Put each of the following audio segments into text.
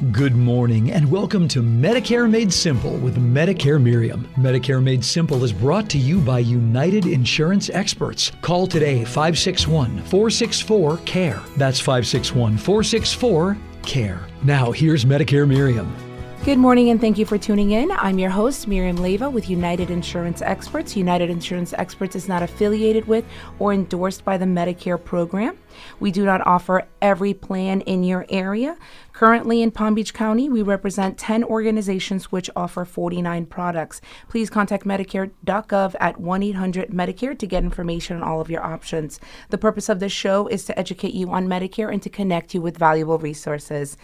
Good morning and welcome to Medicare Made Simple with Medicare Myriam. Medicare Made Simple is brought to you by United Insurance Experts. Call today 561-464-CARE. That's 561-464-CARE. Now here's Medicare Myriam. Good morning and thank you for tuning in. I'm your host, Miriam Leva with United Insurance Experts. United Insurance Experts is not affiliated with or endorsed by the Medicare program. We do not offer every plan in your area. Currently in Palm Beach County, we represent 10 organizations which offer 49 products. Please contact Medicare.gov at 1-800-MEDICARE to get information on all of your options. The purpose of this show is to educate you on Medicare and to connect you with valuable resources.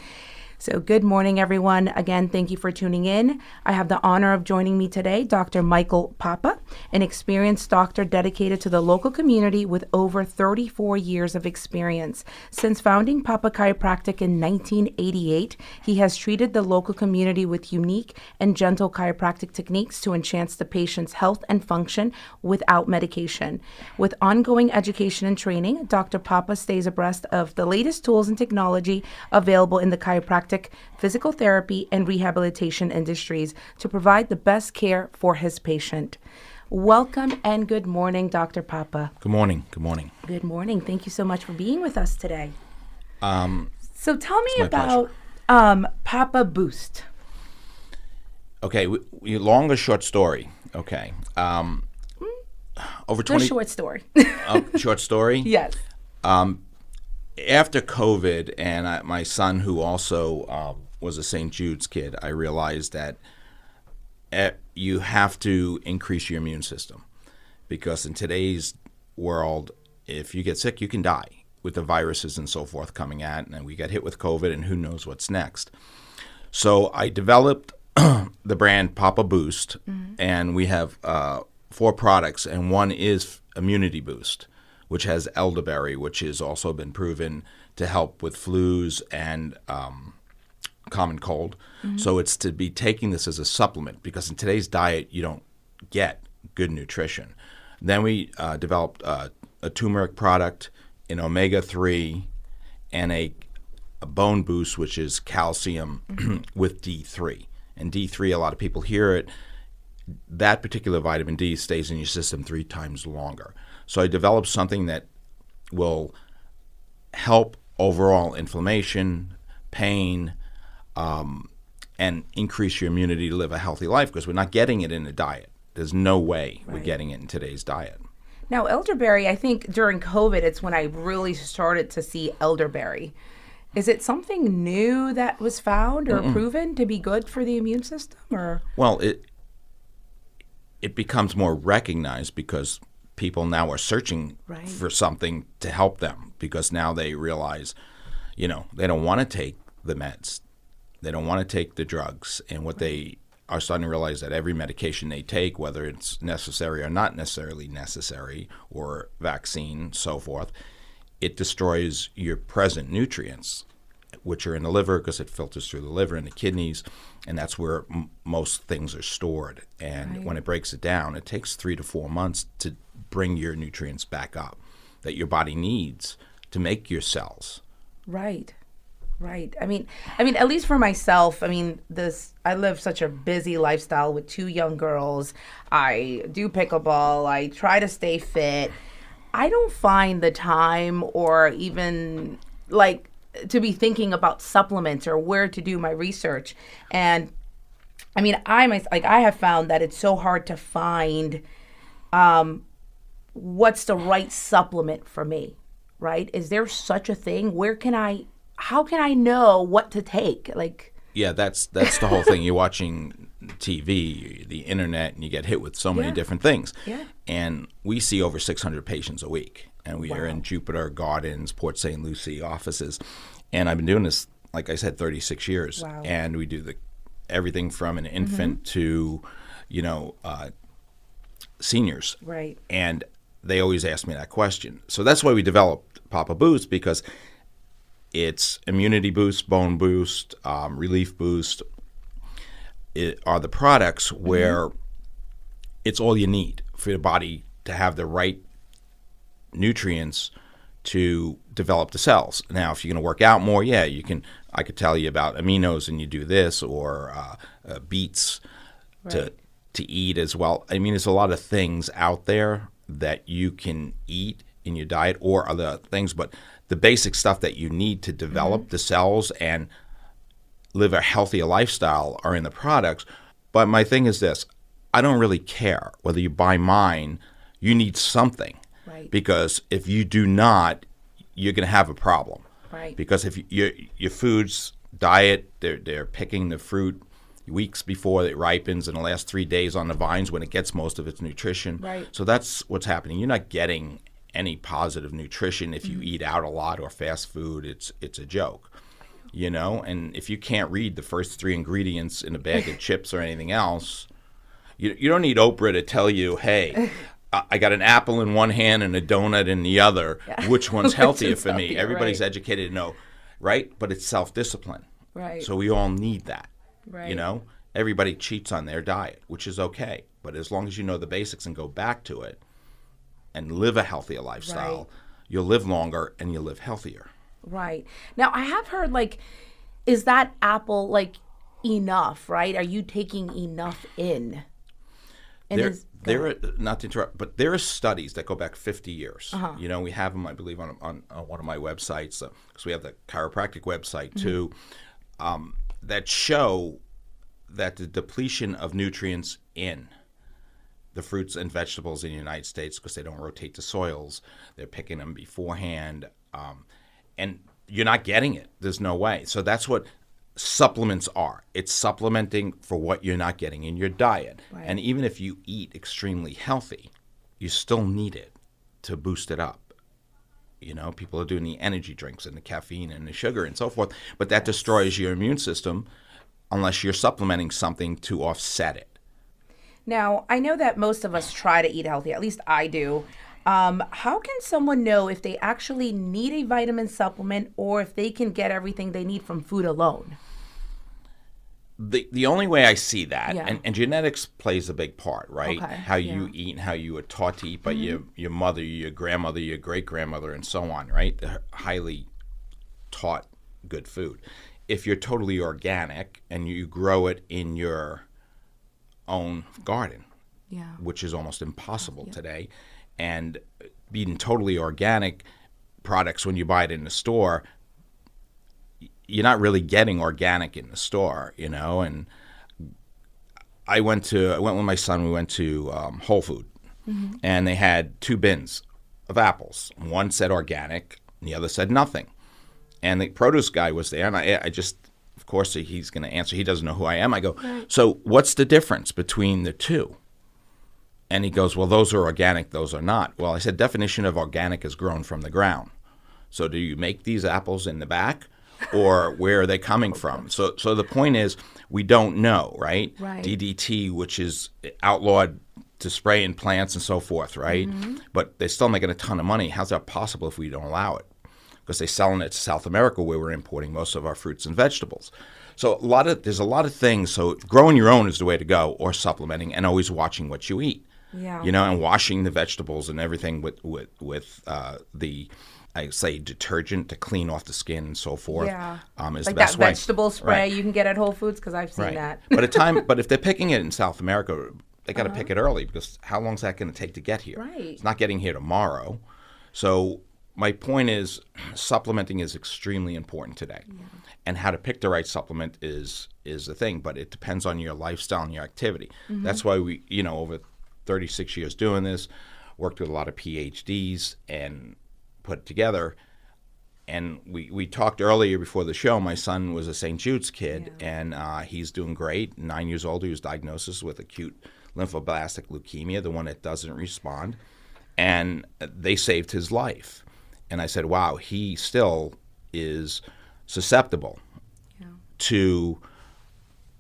So good morning, everyone. Again, thank you for tuning in. I have the honor of joining me today, Dr. Michael Papa, an experienced doctor dedicated to the local community with over 34 years of experience. Since founding Papa Chiropractic in 1988, he has treated the local community with unique and gentle chiropractic techniques to enhance the patient's health and function without medication. With ongoing education and training, Dr. Papa stays abreast of the latest tools and technology available in the chiropractic, physical therapy, and rehabilitation industries to provide the best care for his patient. Welcome and good morning, Dr. Papa. Good morning. Good morning. Good morning. Thank you so much for being with us today. So tell me pleasure. about Papa Boost. Okay, long or short story. Okay. Over 20. A short story. Short story? Yes. After COVID and my son, who also was a St. Jude's kid, I realized that you have to increase your immune system because in today's world, if you get sick, you can die with the viruses and so forth coming at, and we got hit with COVID and who knows what's next. So I developed the brand Papa Boost, and we have 4 products, and one is Immunity Boost, which has elderberry, which has also been proven to help with flus and common cold. So it's to be taking this as a supplement because in today's diet, you don't get good nutrition. Then we developed a turmeric product, an omega-3, and a bone boost, which is calcium with D3. And D3, a lot of people hear it. That particular vitamin D stays in your system 3 times longer. So I developed something that will help overall inflammation, pain, and increase your immunity to live a healthy life because we're not getting it in a diet. There's no way we're getting it in today's diet. Now, elderberry, I think during COVID, it's when I really started to see elderberry. Is it something new that was found or proven to be good for the immune system? Or Well, it becomes more recognized because people now are searching for something to help them because now they realize, they don't want to take the meds. They don't want to take the drugs. And what they are starting to realize that every medication they take, whether it's necessary or not necessarily necessary, or vaccine, so forth, it destroys your present nutrients, which are in the liver because it filters through the liver and the kidneys, and that's where most things are stored. And when it breaks it down, it takes 3 to 4 months to bring your nutrients back up that your body needs to make your cells. Right. I mean, at least for myself, I live such a busy lifestyle with 2 young girls. I do pickleball. I try to stay fit. I don't find the time or even to be thinking about supplements or where to do my research. And I have found that it's so hard to find what's the right supplement for me, right? Is there such a thing? How can I know what to take? Yeah, that's the whole thing. You're watching TV, the internet, and you get hit with so many different things. Yeah. And we see over 600 patients a week. And we are in Jupiter Gardens, Port St. Lucie offices. And I've been doing this, like I said, 36 years. Wow. And we do everything from an infant to, seniors. Right. And they always ask me that question. So that's why we developed Papa Boost, because it's immunity boost, bone boost, relief boost. It are the products where it's all you need for your body to have the right nutrients to develop the cells. Now, if you're going to work out more, yeah, you can. I could tell you about aminos and you do this, or beets to eat as well. I mean, there's a lot of things out there that you can eat in your diet or other things, but the basic stuff that you need to develop the cells and live a healthier lifestyle are in the products. But my thing is this: I don't really care whether you buy mine. You need something. Right. Because if you do not, you're going to have a problem. Right. Because if your food's diet, they're picking the fruit weeks before it ripens in the last 3 days on the vines when it gets most of its nutrition. Right. So that's what's happening. You're not getting any positive nutrition if you eat out a lot or fast food. It's a joke. You know, and if you can't read the first 3 ingredients in a bag of chips or anything else, you don't need Oprah to tell you, hey, I got an apple in one hand and a donut in the other. Yeah. Which one's healthier for me? Everybody's educated to know, right? But it's self-discipline. Right. So we all need that. Right. You know, everybody cheats on their diet, which is okay. But as long as you know the basics and go back to it and live a healthier lifestyle, you'll live longer and you'll live healthier. Right. Now, I have heard, like, is that apple, like, enough, right? Are you taking enough in? And there are, not to interrupt, but there are studies that go back 50 years. You know, we have them, I believe, on one of my websites, because we have the chiropractic website, too, that show that the depletion of nutrients in the fruits and vegetables in the United States, because they don't rotate the soils, they're picking them beforehand, and you're not getting it. There's no way. So that's what supplements are. It's supplementing for what you're not getting in your diet. Right. And even if you eat extremely healthy, you still need it to boost it up. You know, people are doing the energy drinks and the caffeine and the sugar and so forth, but that destroys your immune system unless you're supplementing something to offset it. Now, I know that most of us try to eat healthy, at least I do. How can someone know if they actually need a vitamin supplement or if they can get everything they need from food alone? The only way I see that, and genetics plays a big part, right? Okay. How you eat and how you were taught to eat by your mother, your grandmother, your great-grandmother, and so on, right? They're highly taught good food. If you're totally organic and you grow it in your own garden, which is almost impossible today, and being totally organic products when you buy it in the store, you're not really getting organic in the store, you know. And I went with my son. We went to Whole Food, and they had 2 bins of apples. One said organic, and the other said nothing. And the produce guy was there, and I just, of course, he's going to answer. He doesn't know who I am. I go, so what's the difference between the 2? And he goes, well, those are organic, those are not. Well, I said, definition of organic is grown from the ground. So do you make these apples in the back, or where are they coming from? So the point is, we don't know, right? DDT, which is outlawed to spray in plants and so forth, right? But they're still making a ton of money. How's that possible if we don't allow it? Because they're selling it to South America, where we're importing most of our fruits and vegetables. So there's a lot of things. So growing your own is the way to go, or supplementing, and always watching what you eat. Yeah. You know, and washing the vegetables and everything with the, I say, detergent to clean off the skin and so forth. Yeah. Is like the best that vegetable spray you can get at Whole Foods, because I've seen that. But if they're picking it in South America, they got to pick it early, because how long is that going to take to get here? Right. It's not getting here tomorrow. So my point is, supplementing is extremely important today. Yeah. And how to pick the right supplement is the thing, but it depends on your lifestyle and your activity. That's why we, you know, over 36 years doing this, worked with a lot of PhDs and put it together. And we talked earlier before the show. My son was a St. Jude's kid, and he's doing great. 9 years old, he was diagnosed with acute lymphoblastic leukemia, the one that doesn't respond. And they saved his life. And I said, wow, he still is susceptible to,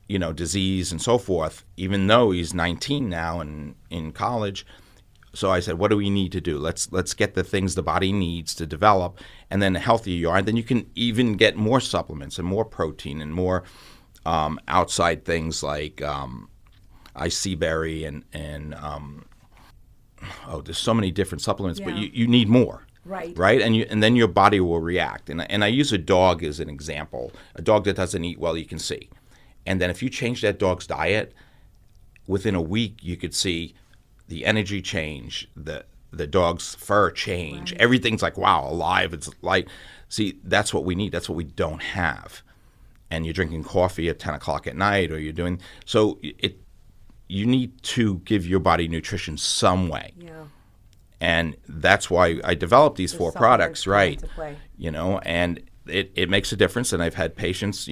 you know, disease and so forth, even though he's 19 now and in college. So I said, what do we need to do? Let's get the things the body needs to develop, and then the healthier you are, and then you can even get more supplements and more protein and more outside things like IC berry and there's so many different supplements, but you need more. Right? And then your body will react. And I use a dog as an example. A dog that doesn't eat well, you can see. And then if you change that dog's diet, within a week you could see the energy change, the dog's fur change. Right. Everything's like, wow, alive. It's like, see, that's what we need. That's what we don't have. And you're drinking coffee at 10 o'clock at night, or you're doing so. You need to give your body nutrition some way. Yeah. And that's why I developed these 4 products, right? And it makes a difference. And I've had patients,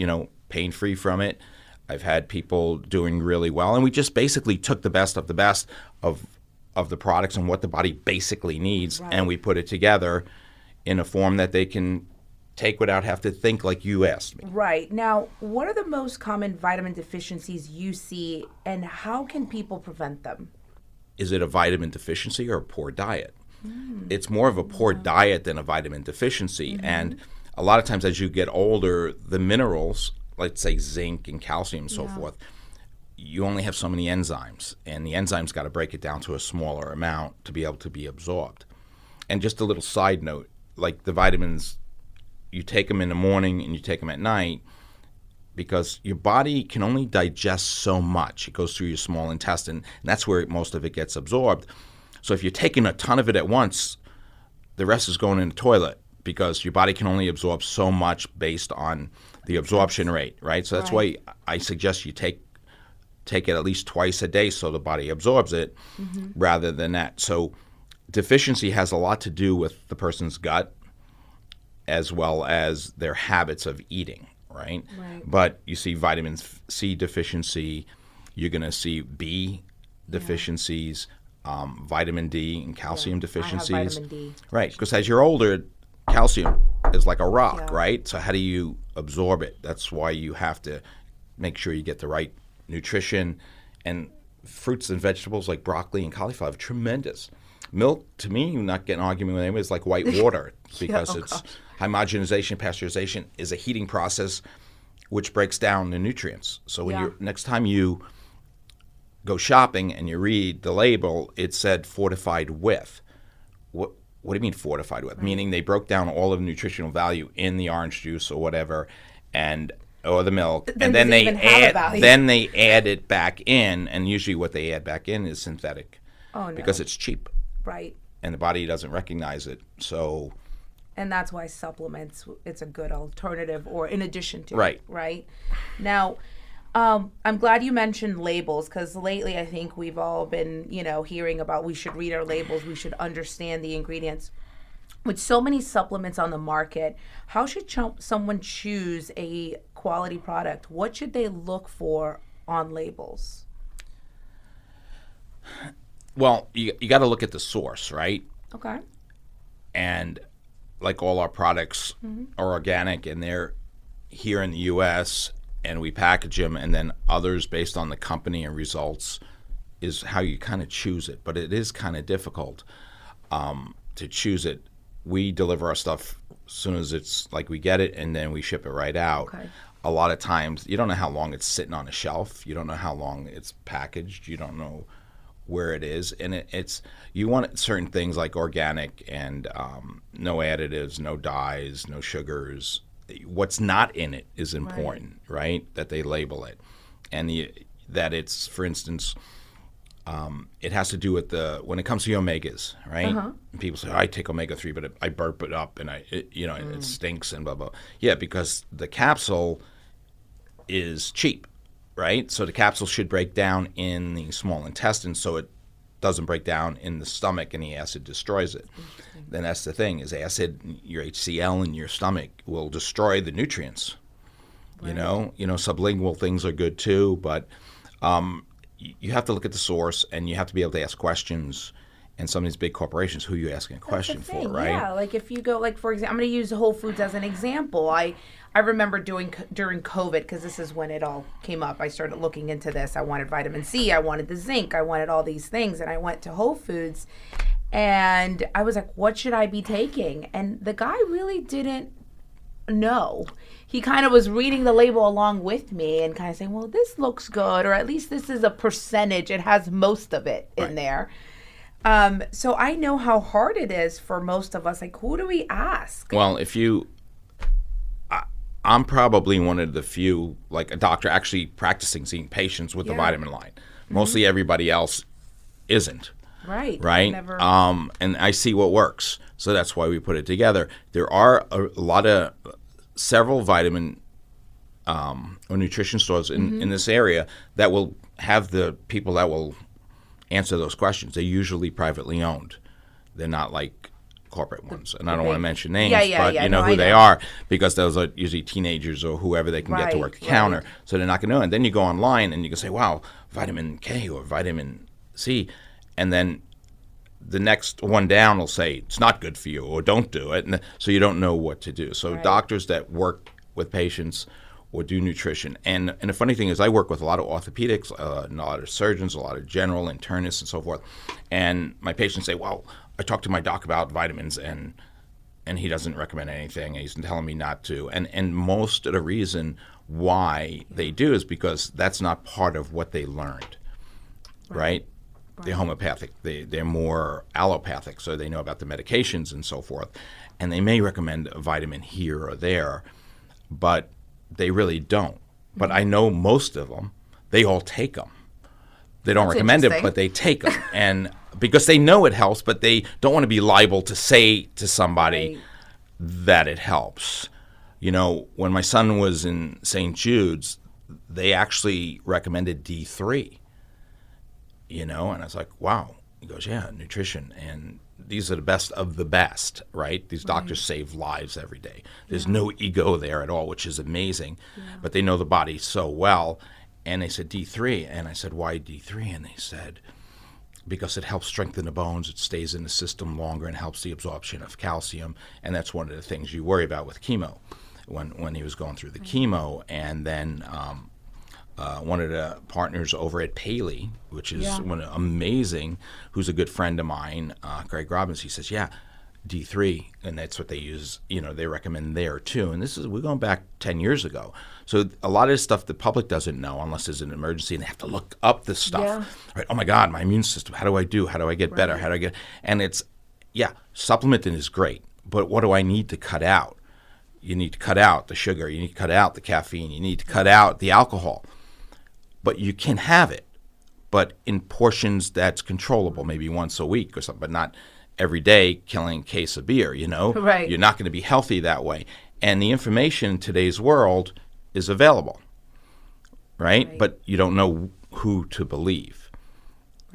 pain-free from it. I've had people doing really well. And we just basically took the best of the best of the products and what the body basically needs, and we put it together in a form that they can take without have to think, like you asked me. Right. Now, what are the most common vitamin deficiencies you see, and how can people prevent them? Is it a vitamin deficiency or a poor diet? It's more of a poor diet than a vitamin deficiency. And a lot of times as you get older, the minerals, let's say zinc and calcium and so forth, you only have so many enzymes, and the enzymes got to break it down to a smaller amount to be able to be absorbed. And just a little side note, like the vitamins, you take them in the morning and you take them at night, because your body can only digest so much. It goes through your small intestine, and that's where most of it gets absorbed. So if you're taking a ton of it at once, the rest is going in the toilet, because your body can only absorb so much based on the absorption rate, right? So that's why I suggest you take it at least twice a day so the body absorbs it rather than that. So deficiency has a lot to do with the person's gut as well as their habits of eating. Right? But you see vitamin C deficiency, you're going to see B deficiencies, vitamin D and calcium deficiencies. I have vitamin D. Right, because as you're older, calcium is like a rock, right? So how do you absorb it? That's why you have to make sure you get the right nutrition. And fruits and vegetables like broccoli and cauliflower are tremendous. Milk, to me, not getting an argument with anyone, is like white water, because it's homogenization, pasteurization is a heating process which breaks down the nutrients. So when next time you go shopping and you read the label, it said fortified with. What do you mean fortified with? Meaning they broke down all of the nutritional value in the orange juice or whatever, or the milk, and then they add it back in, and usually what they add back in is synthetic, because it's cheap. Right. And the body doesn't recognize it. So. And that's why supplements, it's a good alternative, or in addition to. Right. Now, I'm glad you mentioned labels, because lately I think we've all been, hearing about we should read our labels, we should understand the ingredients. With so many supplements on the market, how should someone choose a quality product? What should they look for on labels? Well, you got to look at the source, right? Okay. And like all our products are organic, and they're here in the U.S., and we package them, and then others based on the company and results is how you kind of choose it. But it is kind of difficult to choose it. We deliver our stuff as soon as it's like we get it, and then we ship it right out. Okay. A lot of times you don't know how long it's sitting on a shelf. You don't know how long it's packaged. You don't know where it is, and it's you want certain things like organic and no additives, no dyes, no sugars. What's not in it is important, right? That they label it, and that it's, for instance, it has to do with when it comes to the omegas, right? And people say, I take omega-3, but I burp it up, and it stinks and blah blah. Yeah, because the capsule is cheap. Right? So the capsule should break down in the small intestine, so it doesn't break down in the stomach and the acid destroys it. Then that's the thing, is acid, your HCl in your stomach will destroy the nutrients. Right. Sublingual things are good too, but you have to look at the source, and you have to be able to ask questions. And some of these big corporations, who are you asking a question for, right? Yeah, like if you go, like for example, I'm going to use Whole Foods as an example. I remember during COVID, because this is when it all came up, I started looking into this. I wanted vitamin C, I wanted the zinc, I wanted all these things, and I went to Whole Foods, and I was like, what should I be taking? And the guy really didn't know. He kind of was reading the label along with me and kind of saying, well, this looks good, or at least this is a percentage. It has most of it in there. So I know how hard it is for most of us. Like, who do we ask? Well, I'm probably one of the few, like a doctor actually practicing seeing patients with the vitamin line. Mostly everybody else isn't. Right. Right. Never. And I see what works. So that's why we put it together. There are several vitamin or nutrition stores in this area that will have the people that will answer those questions. They're usually privately owned. They're not like corporate ones. And I don't want to mention names, but you know who they are, because those are usually teenagers or whoever they can get to work the counter. So they're not going to know. And then you go online and you can say, wow, vitamin K or vitamin C. And then the next one down will say, it's not good for you or don't do it. And so you don't know what to do. So doctors that work with patients or do nutrition. And the funny thing is I work with a lot of orthopedics, and a lot of surgeons, a lot of general internists and so forth. And my patients say, well, I talked to my doc about vitamins and he doesn't recommend anything. He's telling me not to. And most of the reason why they do is because that's not part of what they learned, right? They're homeopathic. They're more allopathic, so they know about the medications and so forth. And they may recommend a vitamin here or there, but they really don't. But I know most of them, they all take them. They don't recommend it, but they take them. And because they know it helps, but they don't want to be liable to say to somebody that it helps. You know, when my son was in St. Jude's, they actually recommended D3. You know, and I was like, wow. He goes, yeah, nutrition. And these are the best of the best, right? These doctors save lives every day. There's no ego there at all, which is amazing. But they know the body so well. And they said D3. And I said, why D3? And they said, because it helps strengthen the bones. It stays in the system longer and helps the absorption of calcium. And that's one of the things you worry about with chemo when he was going through the chemo. And then one of the partners over at Paley, which is amazing, who's a good friend of mine, Greg Robbins, he says, yeah, D3, and that's what they use, you know, they recommend there too. And we're going back 10 years ago. So a lot of this stuff the public doesn't know unless there's an emergency and they have to look up this stuff. Right? Oh my God, my immune system, how do I do? How do I get better? How do I get, and it's, supplementing is great, but what do I need to cut out? You need to cut out the sugar, you need to cut out the caffeine, you need to cut out the alcohol. But you can have it, but in portions that's controllable, maybe once a week or something, but not every day killing a case of beer, you know? Right. You're not going to be healthy that way. And the information in today's world is available, right? But you don't know who to believe,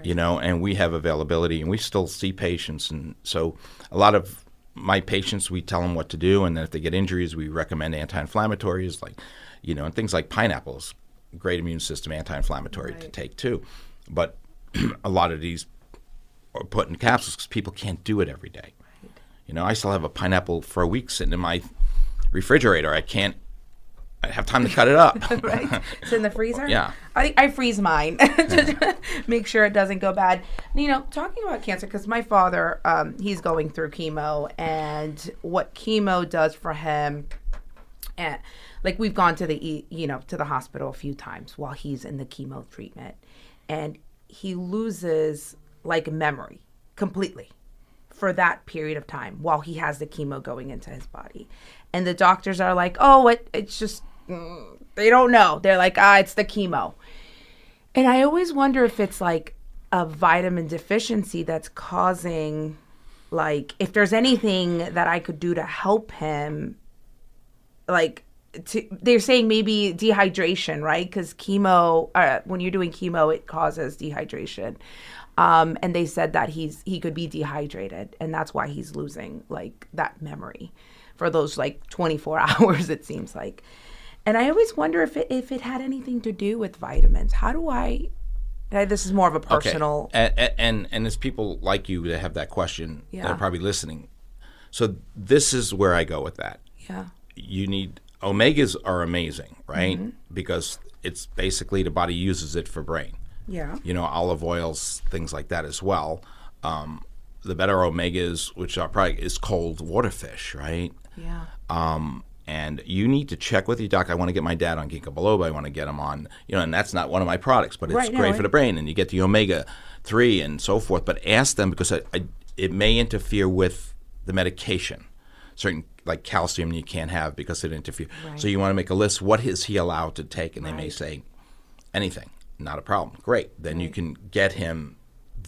you know? And we have availability, and we still see patients. And so a lot of my patients, we tell them what to do, and then if they get injuries, we recommend anti-inflammatories, like, you know, and things like pineapples. Great immune system, anti-inflammatory to take too. But a lot of these are put in capsules because people can't do it every day. You know, I still have a pineapple for a week sitting in my refrigerator. I have time to cut it up. It's in the freezer? Yeah. I freeze mine to make sure it doesn't go bad. You know, talking about cancer, because my father, he's going through chemo, and what chemo does for him, and like we've gone to the hospital a few times while he's in the chemo treatment, and he loses like memory completely for that period of time while he has the chemo going into his body. And the doctors are like, oh, it's just, they don't know. They're like, it's the chemo. And I always wonder if it's like a vitamin deficiency that's causing, like, if there's anything that I could do to help him, like, they're saying maybe dehydration, right? Because chemo, when you're doing chemo, it causes dehydration. And they said that he could be dehydrated, and that's why he's losing like that memory for those like 24 hours, it seems like. And I always wonder if it had anything to do with vitamins. How do I? This is more of a personal. Okay. And there's people like you that have that question that are probably listening. So this is where I go with that. Yeah. You need. Omegas are amazing, right? Because it's basically the body uses it for brain. Yeah. You know, olive oils, things like that as well. The better omegas, which are probably is cold water fish, right? Yeah. And you need to check with your doctor. I want to get my dad on ginkgo biloba. I want to get him on, and that's not one of my products, but it's great for the brain. And you get the omega-3 and so forth. But ask them because it may interfere with the medication. Certain like calcium you can't have because it interferes. Right. So you want to make a list. What is he allowed to take? And they may say anything. Not a problem. Great. Then you can get him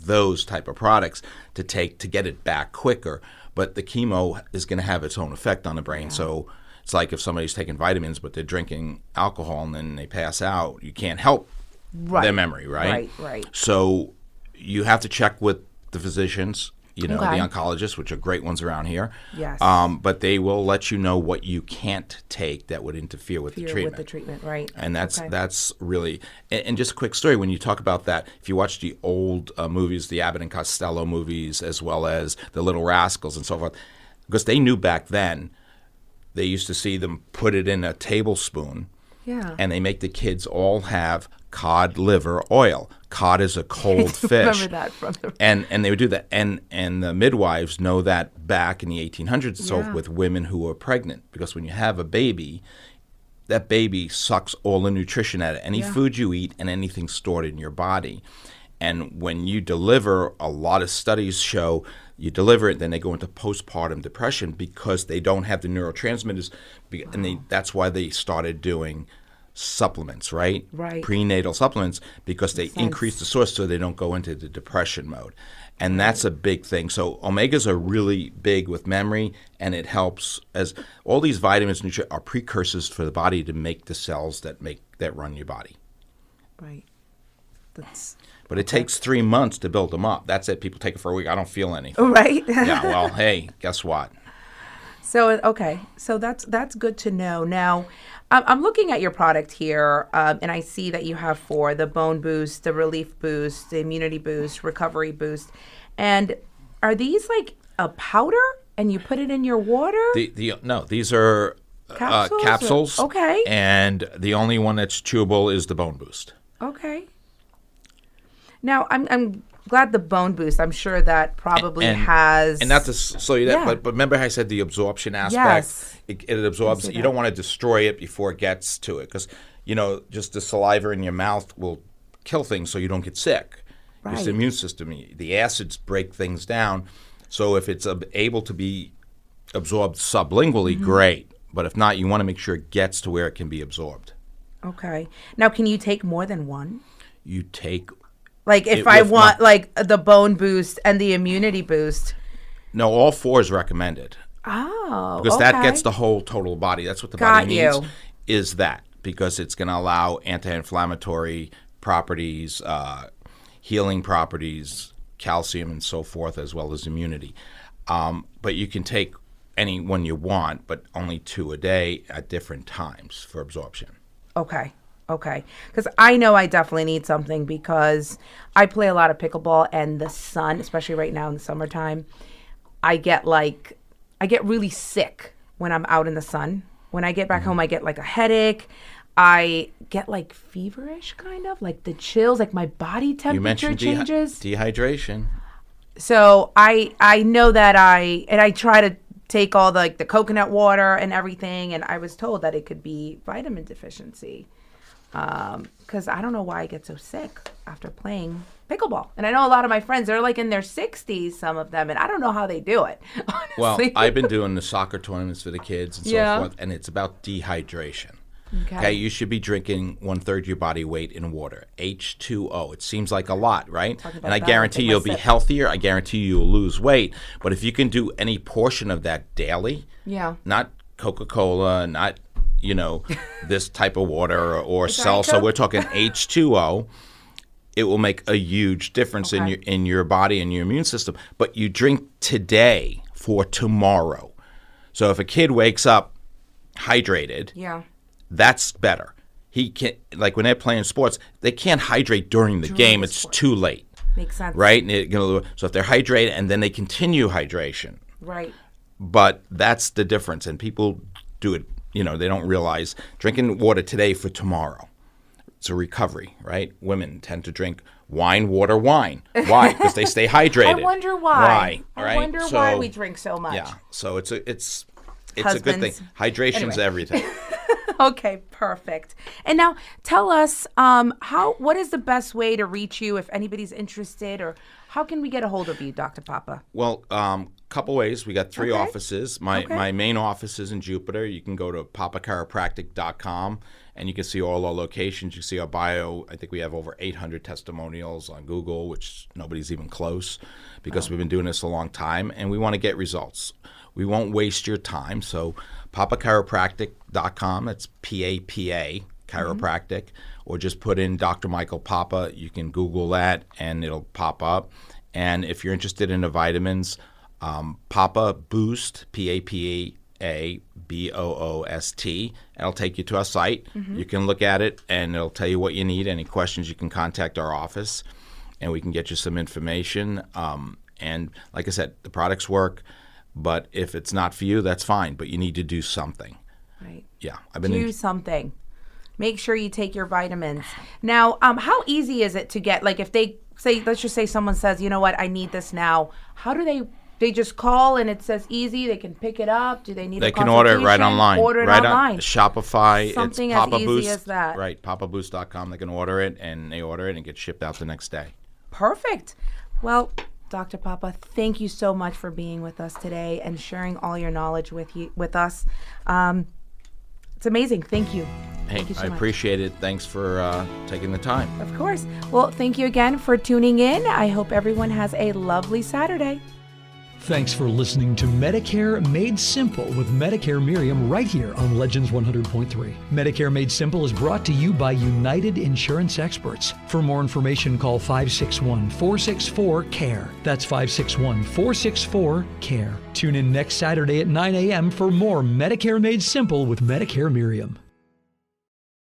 those type of products to take to get it back quicker. But the chemo is going to have its own effect on the brain. So it's like if somebody's taking vitamins but they're drinking alcohol and then they pass out, you can't help their memory, right? Right. So you have to check with the physicians, the oncologists, which are great ones around here. Yes. But they will let you know what you can't take that would interfere with the treatment. With the treatment, right. And that's really – and just a quick story. When you talk about that, if you watch the old movies, the Abbott and Costello movies, as well as the Little Rascals and so forth, because they knew back then they used to see them put it in a tablespoon. Yeah. And they make the kids all have cod liver oil. Cod is a cold fish. Remember that from the and they would do that. And the midwives know that back in the 1800s and so forth with women who were pregnant. Because when you have a baby, that baby sucks all the nutrition out of any food you eat and anything stored in your body. And when you deliver, a lot of studies show you deliver it, then they go into postpartum depression because they don't have the neurotransmitters. And that's why they started doing supplements, right? Prenatal supplements, because they increase the source so they don't go into the depression mode. And that's a big thing. So omegas are really big with memory, and it helps as all these vitamins are precursors for the body to make the cells that run your body. Right. But it takes 3 months to build them up. That's it. People take it for a week. I don't feel anything. Right. Yeah, well, hey, guess what? So, okay. So that's good to know. Now, I'm looking at your product here, and I see that you have 4, the Bone Boost, the Relief Boost, the Immunity Boost, Recovery Boost. And are these like a powder, and you put it in your water? No, these are capsules. Okay. And the only one that's chewable is the Bone Boost. Okay. Now, I'm glad the Bone Boost, I'm sure that probably has... And not to slow you down, but remember how I said the absorption aspect? Yes. It absorbs. You don't want to destroy it before it gets to it because, just the saliva in your mouth will kill things so you don't get sick. Right. It's the immune system. The acids break things down. So if it's able to be absorbed sublingually, great. But if not, you want to make sure it gets to where it can be absorbed. Okay. Now, can you take more than one? You take... Like if I want like the Bone Boost and the Immunity Boost. No, all 4 is recommended. Oh, because that gets the whole total body. That's what the body needs. Is that because it's going to allow anti-inflammatory properties, healing properties, calcium, and so forth, as well as immunity. But you can take any one you want, but only 2 a day at different times for absorption. Okay. Because I know I definitely need something because I play a lot of pickleball and the sun, especially right now in the summertime, I get really sick when I'm out in the sun. When I get back home, I get like a headache. I get like feverish, kind of like the chills, like my body temperature changes. Dehydration. So I know that I try to take all the coconut water and everything, and I was told that it could be vitamin deficiency. Because I don't know why I get so sick after playing pickleball. And I know a lot of my friends, they're like in their 60s, some of them, and I don't know how they do it, honestly. Well, I've been doing the soccer tournaments for the kids and so forth, and it's about dehydration. Okay, you should be drinking 1/3 your body weight in water, H2O. It seems like a lot, right? And I guarantee you'll be healthier. I guarantee you'll lose weight. But if you can do any portion of that daily, not Coca-Cola, not this type of water or salsa. We're talking H2O. It will make a huge difference in your body and your immune system. But you drink today for tomorrow. So if a kid wakes up hydrated, that's better. He can when they're playing sports, they can't hydrate during the game. It's too late. Makes sense, right? So if they're hydrated and then they continue hydration, right? But that's the difference, and people do it. They don't realize drinking water today for tomorrow. It's a recovery, right? Women tend to drink wine, water, wine. Why? Because they stay hydrated. I wonder why. Why? I wonder why we drink so much. Yeah. So it's It's a good thing. Hydration's everything. Okay, perfect. And now tell us, what is the best way to reach you if anybody's interested, or how can we get a hold of you, Dr. Papa? Well, couple ways. We got 3 offices. My main office is in Jupiter. You can go to papachiropractic.com and you can see all our locations. You can see our bio. I think we have over 800 testimonials on Google, which nobody's even close because we've been doing this a long time, and we want to get results. We won't waste your time. So papachiropractic.com, that's P-A-P-A, chiropractic, or just put in Dr. Michael Papa. You can Google that, and it'll pop up. And if you're interested in the vitamins, Papa Boost, P-A-P-A-B-O-O-S-T, it'll take you to our site. You can look at it, and it'll tell you what you need. Any questions, you can contact our office, and we can get you some information. And like I said, the products work. But if it's not for you, that's fine. But you need to do something. Right. Yeah. Do something. Make sure you take your vitamins. Now, how easy is it to get, like if they say, let's just say someone says, you know what, I need this now. How do they just call and it says easy, they can pick it up? Do they need a consultation? They can order it right online. Order it right online. On Shopify. Something it's Papa as easy Boost, as that. Right. PapaBoost.com. They can order it, and they order it and get shipped out the next day. Perfect. Well, Dr. Papa, thank you so much for being with us today and sharing all your knowledge with us. It's amazing. Thank you. Hey, thank you so I much. appreciate it. Thanks for taking the time. Of course. Well, thank you again for tuning in. I hope everyone has a lovely Saturday. Thanks for listening to Medicare Made Simple with Medicare Myriam right here on Legends 100.3. Medicare Made Simple is brought to you by United Insurance Experts. For more information, call 561-464-CARE. That's 561-464-CARE. Tune in next Saturday at 9 a.m. for more Medicare Made Simple with Medicare Myriam.